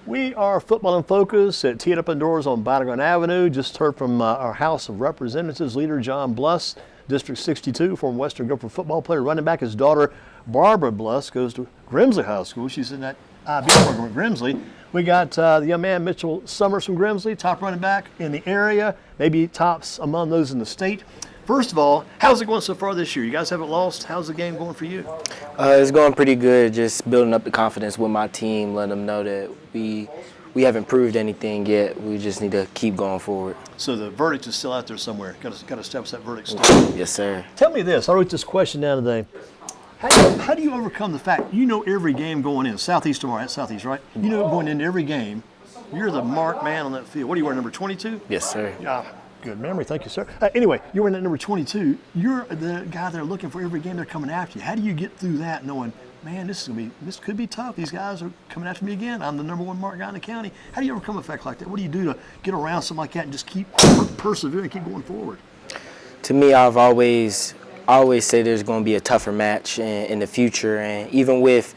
We are Football in Focus at Tee It Up Indoors on Battleground Avenue. Just heard from our House of Representatives leader, John Bluss, District 62, former Western Gopher football player, running back. His daughter, Barbara Bluss, goes to Grimsley High School. She's in that IB program at Grimsley. We got the young man, Mitchell Summers from Grimsley, top running back in the area, maybe tops among those in the state. First of all, how's it going so far this year? You guys haven't lost. How's the game going for you? It's going pretty good. Just building up the confidence with my team, letting them know that we haven't proved anything yet. We just need to keep going forward. So the verdict is still out there somewhere. Got to establish that verdict still. Yes, sir. Tell me this. I wrote this question down today. How do you overcome the fact you know every game going in? Southeast tomorrow, at Southeast, right? You know going into every game. You're the marked man on that field. What do you wear, number 22? Yes, sir. Yeah. Good memory, thank you, sir. Anyway, you're wearing that number 22. You're the guy they're looking for every game. They're coming after you. How do you get through that, knowing, man, this could be tough. These guys are coming after me again. I'm the number one marked guy in the county. How do you overcome a fact like that? What do you do to get around something like that and just keep persevering, keep going forward? To me, I always say there's going to be a tougher match in the future, and even with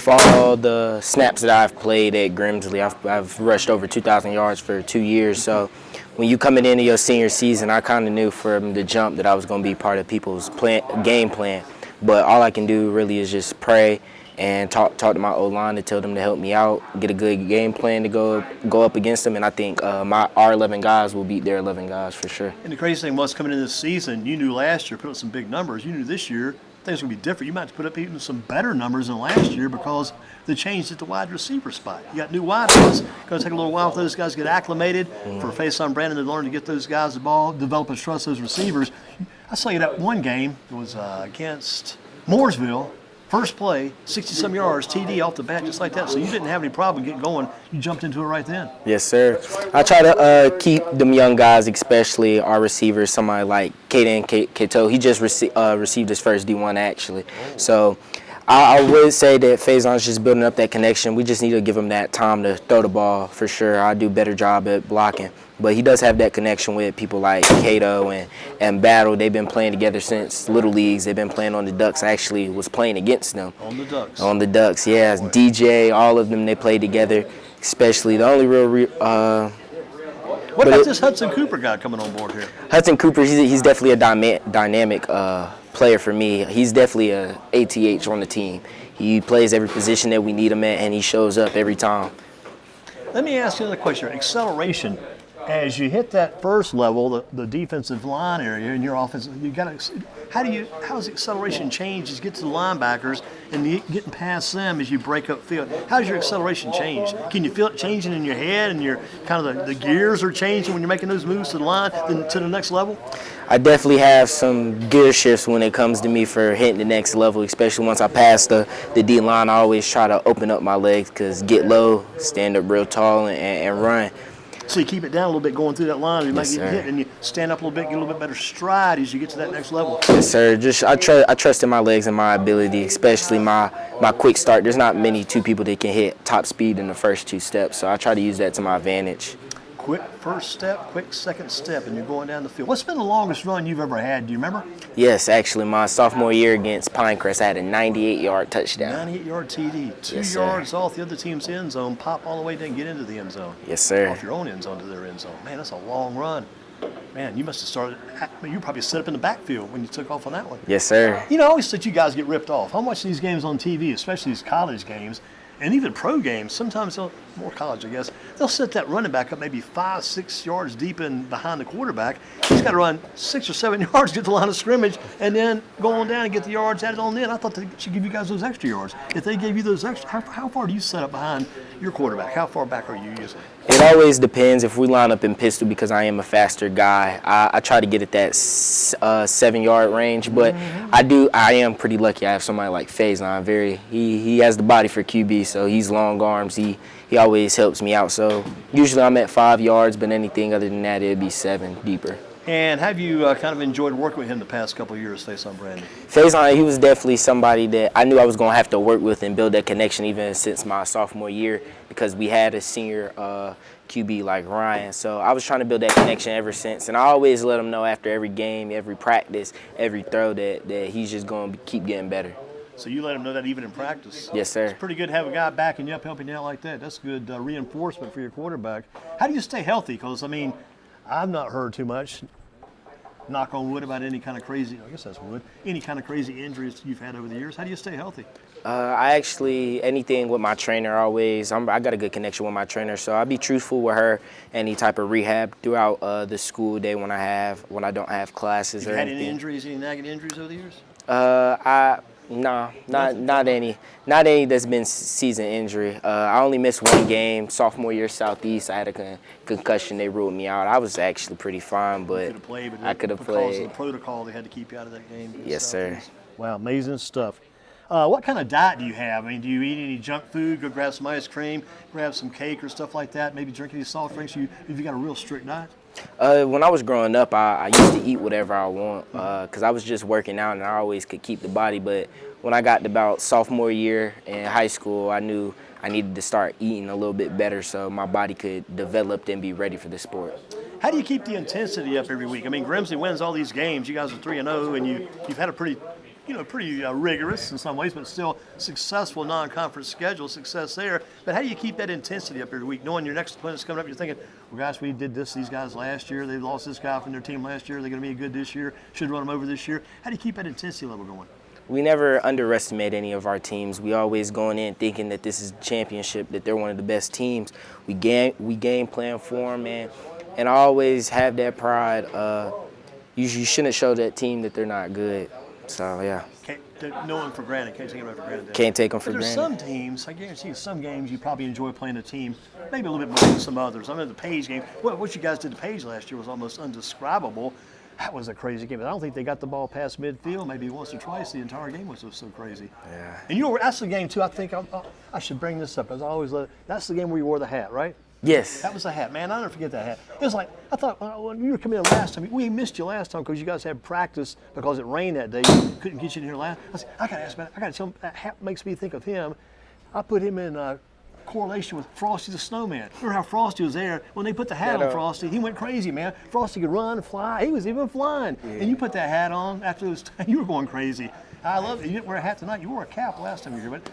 all the snaps that I've played at Grimsley, I've rushed over 2,000 yards for 2 years. So when you coming into your senior season, I kind of knew from the jump that I was going to be part of people's game plan. But all I can do really is just pray and talk to my O-line to tell them to help me out, get a good game plan to go up against them, and I think our 11 guys will beat their 11 guys for sure. And the crazy thing was, coming into this season, you knew last year put up some big numbers. You knew this year things were going to be different. You might have to put up even some better numbers than last year because they changed at the wide receiver spot. You got new wide ones. It's going to take a little while for those guys to get acclimated, for Face on Brandon to learn to get those guys the ball, develop and trust those receivers. I saw you that one game. It was against Mooresville. First play, 60-some yards, TD off the bat, just like that. So you didn't have any problem getting going. You jumped into it right then. Yes, sir. I try to keep them young guys, especially our receivers, somebody like Kaden Kato. He just received his first D1, actually. So I would say that Faison's just building up that connection. We just need to give him that time to throw the ball for sure. I do a better job at blocking. But he does have that connection with people like Cato and Battle. They've been playing together since Little Leagues. They've been playing on the Ducks. I actually was playing against them. On the Ducks? On the Ducks, yeah. DJ, all of them, they played together, especially the only real what about this Hudson Cooper guy coming on board here? Hudson Cooper, he's definitely a dynamic player for me. He's definitely a ATH on the team. He plays every position that we need him at, and he shows up every time. Let me ask you another question. Acceleration. As you hit that first level, the defensive line area in your offense, how does acceleration change as you get to the linebackers and getting past them as you break up field? How does your acceleration change? Can you feel it changing in your head, and your kind of the gears are changing when you're making those moves to the line, to the next level? I definitely have some gear shifts when it comes to me for hitting the next level, especially once I pass the D line. I always try to open up my legs, because get low, stand up real tall, and run. So you keep it down a little bit going through that line, and you Yes, might get hit, and you stand up a little bit, get a little bit better stride as you get to that next level. Yes, sir. I trust in my legs and my ability, especially my quick start. There's not many two people that can hit top speed in the first two steps, so I try to use that to my advantage. Quick first step, quick second step, and you're going down the field. What's been the longest run you've ever had? Do you remember? Yes, actually, my sophomore year against Pinecrest, I had a 98-yard touchdown. 98-yard TD, 2 Yes, yards off the other team's end zone, pop all the way down, get into the end zone. Yes, sir. Off your own end zone to their end zone. Man, that's a long run. Man, you must have started. You probably set up in the backfield when you took off on that one. Yes, sir. You know, I always thought you guys get ripped off. I watch these games on TV, especially these college games, and even pro games. Sometimes more college, I guess. They'll set that running back up maybe 5-6 yards deep in behind the quarterback. He's got to run 6 or 7 yards, get the line of scrimmage, and then go on down and get the yards added on in. I thought they should give you guys those extra yards. If they gave you those extra, how far do you set up behind your quarterback? How far back are you usually? It always depends. If we line up in pistol, because I am a faster guy, I try to get at that 7-yard range. But I am pretty lucky. I have somebody like Faison. He has the body for QB, so he's long arms. He always helps me out. So usually I'm at 5 yards, but anything other than that, it'd be 7 deeper. And have you kind of enjoyed working with him the past couple of years, Faison Brandon? Faison, he was definitely somebody that I knew I was going to have to work with and build that connection even since my sophomore year, because we had a senior QB like Ryan. So I was trying to build that connection ever since. And I always let him know after every game, every practice, every throw that he's just going to keep getting better. So you let them know that even in practice. Yes, sir. It's pretty good to have a guy backing you up, helping you out like that. That's good reinforcement for your quarterback. How do you stay healthy? Because, I mean, I've not heard too much, knock on wood, about any kind of crazy, I guess that's wood, any kind of crazy injuries you've had over the years. How do you stay healthy? I actually, anything with my trainer always, I got a good connection with my trainer, so I'll be truthful with her, any type of rehab throughout the school day when I don't have classes Have or you had anything. any injuries, any nagging injuries over the years? Not any that's been season injury. I only missed one game, sophomore year Southeast. I had a concussion. They ruled me out. I was actually pretty fine, but I could have Because played. of the protocol, they had to keep you out of that game. Yes, sir. Wow, amazing stuff. What kind of diet do you have? I mean, do you eat any junk food? Go grab some ice cream, grab some cake or stuff like that? Maybe drink any soft drinks? Have you got a real strict diet? When I was growing up, I used to eat whatever I want because I was just working out and I always could keep the body. But when I got to about sophomore year in high school, I knew I needed to start eating a little bit better so my body could develop and be ready for the sport. How do you keep the intensity up every week? I mean, Grimsley wins all these games. You guys are 3-0, and you've had a pretty rigorous in some ways, but still successful non-conference schedule, success there. But how do you keep that intensity up every week, knowing your next opponent's coming up, you're thinking, well, gosh, we did these guys last year. They lost this guy from their team last year. They're going to be good this year. Should run them over this year. How do you keep that intensity level going? We never underestimate any of our teams. We always going in thinking that this is a championship, that they're one of the best teams. We game plan for them, and I always have that pride. You shouldn't show that team that they're not good. So, yeah. No one for granted. Can't take them for granted. Can't take them for granted. granted. There's some teams, I guarantee you, some games you probably enjoy playing a team maybe a little bit more than some others. I mean, the Page game, what you guys did to Page last year was almost undescribable. That was a crazy game. I don't think they got the ball past midfield maybe once or twice. The entire game was so crazy. Yeah. And that's the game, too. I think I should bring this up because I always that's the game where you wore the hat, right? Yes. That was the hat, man. I'll never forget that hat. It was like, I thought when you were coming in last time, we missed you last time because you guys had practice because it rained that day. You couldn't get you in here last. I said, I got to ask about it. I got to tell him that hat makes me think of him. I put him in correlation with Frosty the Snowman. Remember how Frosty was there? When they put the hat on Frosty, he went crazy, man. Frosty could run, fly. He was even flying. Yeah. And you put that hat on after it was you were going crazy. I love it. You didn't wear a hat tonight. You wore a cap last time you were here, but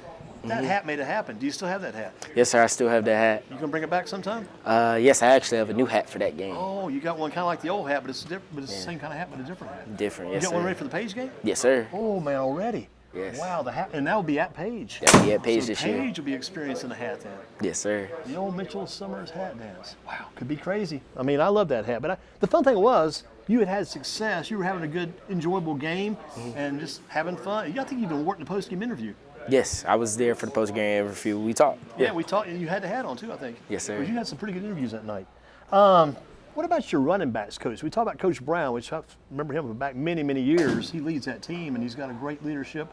that hat made it happen. Do you still have that hat? Yes, sir. I still have that hat. You gonna bring it back sometime? Yes, I actually have a new hat for that game. Oh, you got one kind of like the old hat, but it's different. But it's the same kind of hat, but a different hat. Different, yes, You got sir. one ready for the Page game? Yes, sir. Oh man, already. Yes. Wow, the hat, and that will be at Page. That'll be at Page so this year. Page will be experiencing the hat then. Yes, sir. The old Mitchell Summers hat dance. Wow, could be crazy. I mean, I love that hat. But the fun thing was, you had success. You were having a good, enjoyable game, and just having fun. I think you even worked in the post-game interview. Yes, I was there for the post-game interview. We talked. Yeah, we talked, and you had the hat on too, I think. Yes, sir. But you had some pretty good interviews that night. What about your running backs coach? We talked about Coach Brown, which I remember him back many, many years. He leads that team, and he's got a great leadership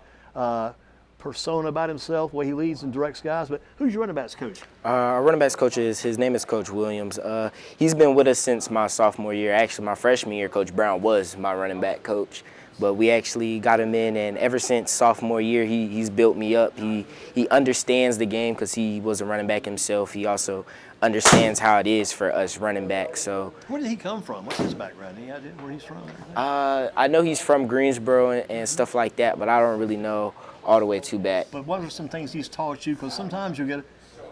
persona about himself, the way he leads and directs guys. But who's your running backs coach? Our running backs coach his name is Coach Williams. He's been with us since my sophomore year. Actually, my freshman year, Coach Brown was my running back coach. But we actually got him in, and ever since sophomore year, he's built me up. He understands the game because he was a running back himself. He also understands how it is for us running backs. So, where did he come from? What's his background? Any idea where he's from? I know he's from Greensboro and stuff like that, but I don't really know all the way too back. But what are some things he's taught you? Because sometimes you'll get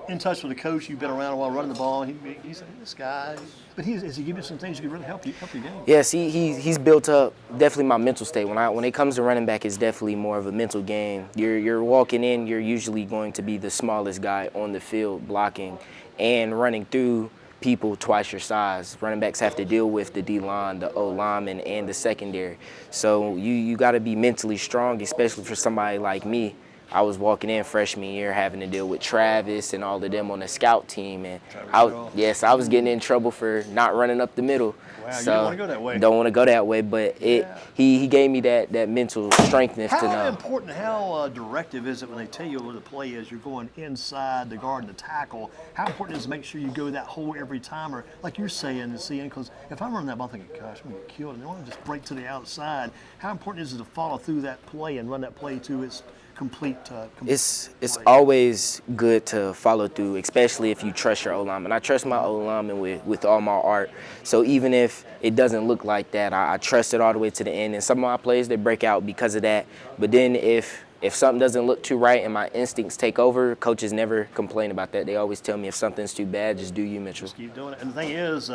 in touch with a coach you've been around a while running the ball, and he's like, this guy. But has he given you some things that could really help your game? Yes, he's built up definitely my mental state. When it comes to running back, it's definitely more of a mental game. You're walking in, you're usually going to be the smallest guy on the field blocking and running through people twice your size. Running backs have to deal with the D-line, the O-lineman, and the secondary. So you got to be mentally strong, especially for somebody like me. I was walking in freshman year having to deal with Travis and all of them on the scout team, and I was getting in trouble for not running up the middle. Wow, so you don't want to go that way. Don't want to go that way, but he gave me that mental strength to know. How important, how directive is it when they tell you where the play is? You're going inside the guard and the tackle. How important is it to make sure you go that hole every time, or like you're saying, because if I'm running that ball, I'm thinking, gosh, I'm going to get killed, and I want to just break to the outside. How important is it to follow through that play and run that play to its complete It's always good to follow through, especially if you trust your O-lineman. I trust my O-lineman with all my heart. So even if it doesn't look like that, I trust it all the way to the end. And some of my plays, they break out because of that. But then if if something doesn't look too right and my instincts take over, coaches never complain about that. They always tell me if something's too bad, just do you, Mitchell. Just keep doing it. And the thing is,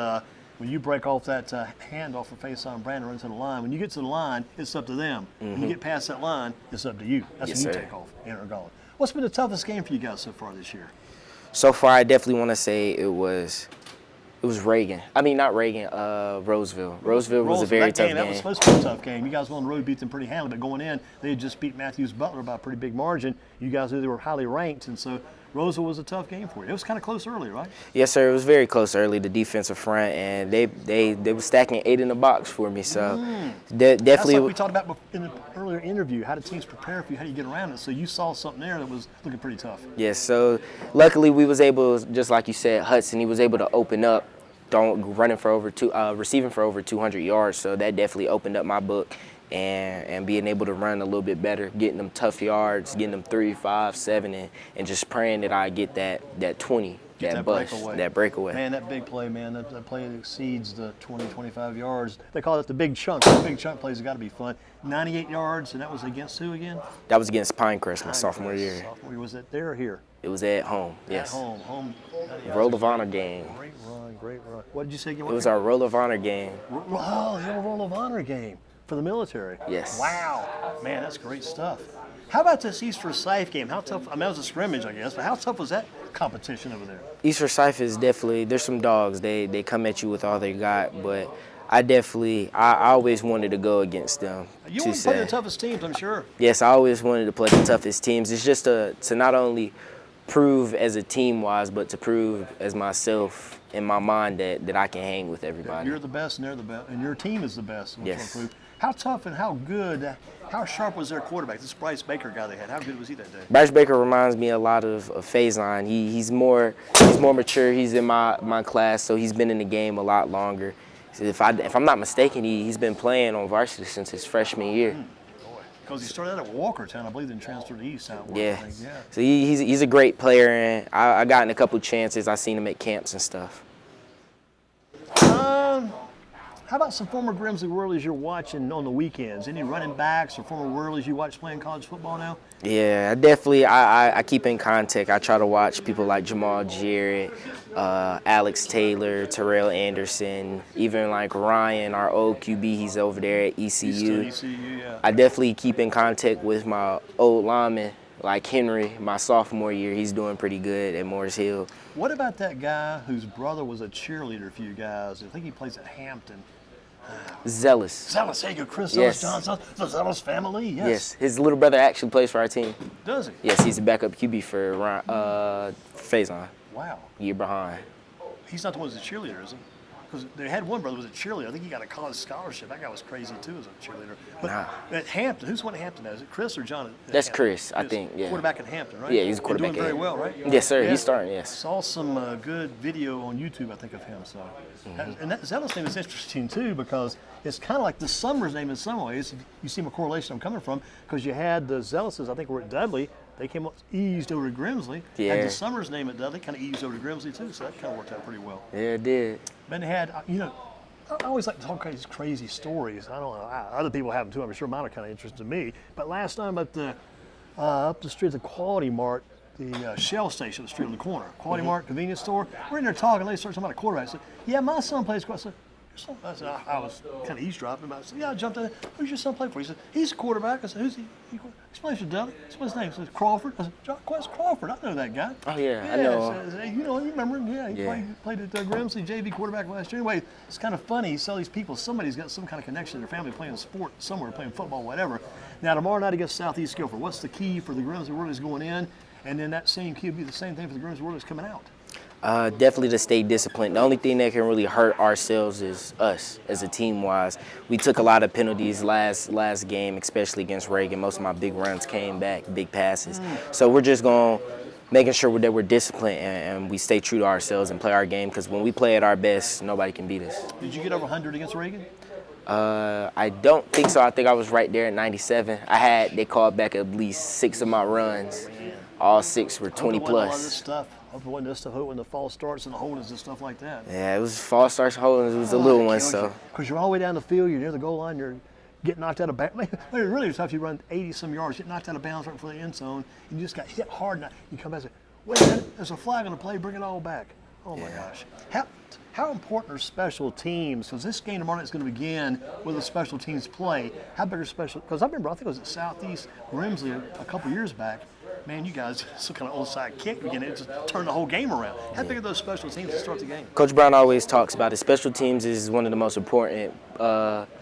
when you break off that handoff for face-on Brandon runs to the line, when you get to the line, it's up to them. When you get past that line, it's up to you. That's Yes, when you sir. take off and are going. What's been the toughest game for you guys so far this year? So far, I definitely want to say it was Reagan. I mean, not Reagan, Roseville. Roseville was a very tough game. That was supposed to be a tough game. You guys on the road beat them pretty handily, but going in, they had just beat Matthews Butler by a pretty big margin. You guys knew they were highly ranked, and so Roseville was a tough game for you. It was kind of close early, right? Yes, sir. It was very close early, the defensive front, and they were stacking 8 in the box for me. So That's definitely. like we talked about in the earlier interview. How do teams prepare for you? How do you get around it? So you saw something there that was looking pretty tough. Yes. So luckily we was able, just like you said, Hudson. He was able to open up, receiving for over 200 yards. So that definitely opened up my book. And being able to run a little bit better, getting them tough yards, getting them 3, 5, 7, and just praying that I get that 20, that breakaway. Man, that big play, man, that play that exceeds the 20, 25 yards. They call it the big chunk. The big chunk plays have got to be fun. 98 yards, and that was against who again? That was against Pinecrest my sophomore year. Sophomore year. Was it there or here? It was at home, yes. At home. Roll of Honor game. Great run. What did you say again? It was our Roll of Honor game. Oh, the old Roll of Honor game for the military. Yes. Wow. Man, that's great stuff. How about this East Forsyth game? How tough? I mean, that was a scrimmage, I guess, but how tough was that competition over there? East Forsyth is definitely, there's some dogs. They come at you with all they got, but I always wanted to go against them. You want to play the toughest teams, I'm sure. Yes, I always wanted to play the toughest teams. It's just to not only prove as a team-wise, but to prove as myself in my mind that I can hang with everybody. You're the best, and they're the best, and your team is the best. Yes. How tough and how good, how sharp was their quarterback? This Bryce Baker guy they had, how good was he that day? Bryce Baker reminds me a lot of Faison. He's more mature. He's in my class, so he's been in the game a lot longer. So if I'm not mistaken, he's been playing on varsity since his freshman year. Because he started out at Walkertown, I believe, then transferred to East Town. Yeah. So he's a great player, and I gotten a couple chances. I seen him at camps and stuff. How about some former Grimsley Whirlies you're watching on the weekends? Any running backs or former Whirlies you watch playing college football now? Yeah, I definitely I keep in contact. I try to watch people like Jamal Jarrett, Alex Taylor, Terrell Anderson, even like Ryan, our old QB. He's over there at ECU. Yeah. I definitely keep in contact with my old lineman, like Henry, my sophomore year. He's doing pretty good at Morris Hill. What about that guy whose brother was a cheerleader for you guys? I think he plays at Hampton. Zealous. There you go, Chris Yes. Johnson, the Zealous family. Yes, his little brother actually plays for our team. Does he? Yes, he's a backup QB for Faison. Wow. Year behind. He's not the one who's a cheerleader, is he? Because they had one brother who was a cheerleader. I think he got a college scholarship. That guy was crazy too as a cheerleader. But at Hampton, who's one at Hampton now? Is it Chris or John? That's Chris, I think. Yeah. Quarterback at Hampton, right? Yeah, he's a quarterback. And doing very well, right? Yes, sir. Yeah. He's starting. Yes. Saw some good video on YouTube, I think, of him. So, and that Zealous name is interesting too because it's kind of like the Summers name in some ways. You see my correlation I'm coming from because you had the Zealouses, I think, were at Dudley. They came up, eased over to Grimsley. Yeah. And the Summers name at Dudley kind of eased over to Grimsley too. So that kind of worked out pretty well. Yeah, it did. Then they had, I always like to talk these crazy stories. I don't know, other people have them too. I'm sure mine are kind of interesting to me. But last time at the up the street, the Quality Mart, the Shell station, the street on the corner, Quality Mart convenience store. We're in there talking. They started talking about a quarterback. I said, "Yeah, my son plays quarterback." I said, "Your son?" I was kind of eavesdropping. But I said, "Yeah, I jumped in. Who's your son play for?" He said, "He's a quarterback." I said, "Who's he?" He plays for Dudley. What's his name? He says, "Crawford." I said, "Quest Crawford. I know that guy." Oh yeah, I know. So, you remember him? Yeah, he played at Grimsley JV quarterback last year. Anyway, it's kind of funny. You saw these people. Somebody's got some kind of connection to their family playing a sport somewhere, playing football, whatever. Now tomorrow night against Southeast Guilford. What's the key for the Grimsley Whirlies going in? And then that same key would be the same thing for the Grimsley Whirlies coming out. Definitely to stay disciplined. The only thing that can really hurt ourselves is us as a team-wise. We took a lot of penalties last game, especially against Reagan. Most of my big runs came back, big passes. So we're just going making sure that we're disciplined and we stay true to ourselves and play our game because when we play at our best, nobody can beat us. Did you get over 100 against Reagan? I don't think so. I think I was right there at 97. They called back at least 6 of my runs. All 6 were 20 plus. A lot of this stuff. I hope it wasn't this stuff when the false starts and the holdings and stuff like that. Yeah, it was false starts holdings. It was the little ones, so. Because you're all the way down the field, you're near the goal line, get knocked out of bounds. It really was tough. You run 80-some yards, get knocked out of bounds right before the end zone, and you just got hit hard. And you come back and say, wait a minute, there's a flag on the play, bring it all back. Oh, my gosh. How important are special teams? Because this game tomorrow night is going to begin with a special teams play. How big are special? Because I remember, I think it was at Southeast Grimsley a couple years back. Man, you guys, some kind of old side kick again. It just turned the whole game around. How big are those special teams to start the game? Coach Brown always talks about it. Special teams is one of the most important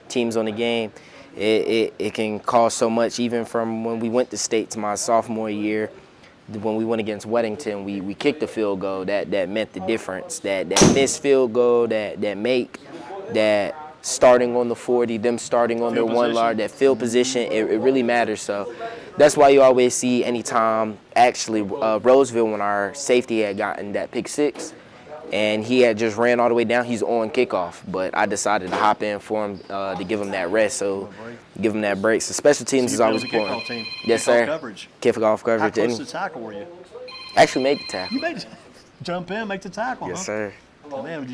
teams on the game. It can cause so much, even from when we went to states my sophomore year. When we went against Weddington, we kicked a field goal that meant the difference. That missed field goal, that starting on the 40, them starting on their 1 yard, that field position, it really matters. So that's why you always see anytime, actually, Roseville, when our safety had gotten that pick 6, and he had just ran all the way down, he's on kickoff. But I decided to hop in for him to give him that rest, so give him that break. So special teams is always important. Team. Yes, sir. Coverage. Kickoff coverage. How close to tackle were you? Actually made the tackle. You made it. Jump in, make the tackle, Yes, huh? sir. Oh, man,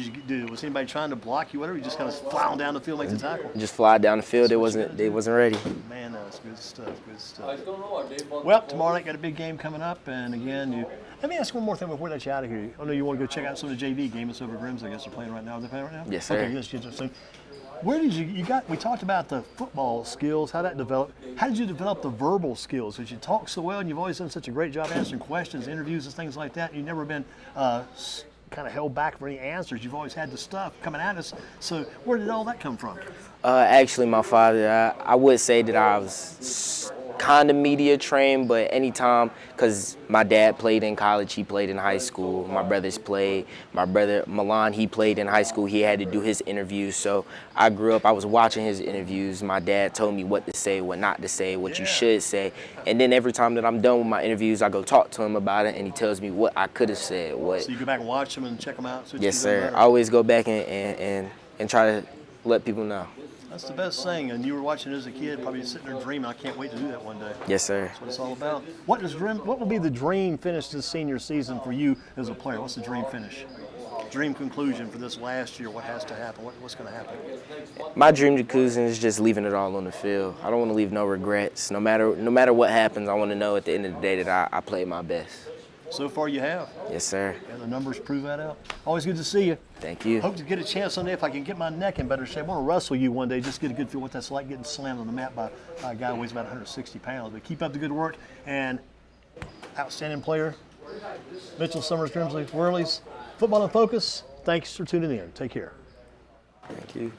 was anybody trying to block you, whatever? You just kind of fly on down the field, make the tackle? Just fly down the field. They wasn't ready. Man, that's good stuff. Well, tomorrow night got a big game coming up, and again, let me ask one more thing before I let you out of here. I know you want to go check out some of the JV game. It's over at Grimsley. I guess they're playing right now. Are they playing right now? Yes, sir. Okay, let's get to soon. Where did we talked about the football skills, how that developed. How did you develop the verbal skills? Because you talk so well, and you've always done such a great job answering questions, interviews, and things like that. You've never been kind of held back for any answers. You've always had the stuff coming at us. So where did all that come from? Actually, my father, I would say that I was kind of media trained, but anytime, because my dad played in college, he played in high school, my brothers played. My brother, Milan, he played in high school. He had to do his interviews. So I grew up, I was watching his interviews. My dad told me what to say, what not to say, what you should say. And then every time that I'm done with my interviews, I go talk to him about it, and he tells me what I could have said. So you go back and watch them and check them out? Yes, sir. I always go back and try to let people know. That's the best thing. And you were watching it as a kid, probably sitting there dreaming, I can't wait to do that one day. Yes, sir. That's what it's all about. What will be the dream finish this senior season for you as a player? What's the dream finish? Dream conclusion for this last year? What has to happen? What's going to happen? My dream conclusion is just leaving it all on the field. I don't want to leave no regrets. No matter what happens, I want to know at the end of the day that I played my best. So far you have. Yes, sir. And the numbers prove that out. Always good to see you. Thank you. Hope to get a chance someday if I can get my neck in better shape. I want to wrestle you one day, just get a good feel what that's like getting slammed on the mat by a guy who weighs about 160 pounds. But keep up the good work, and outstanding player, Mitchell Summers, Grimsley Whirlies. Football in Focus, thanks for tuning in. Take care. Thank you.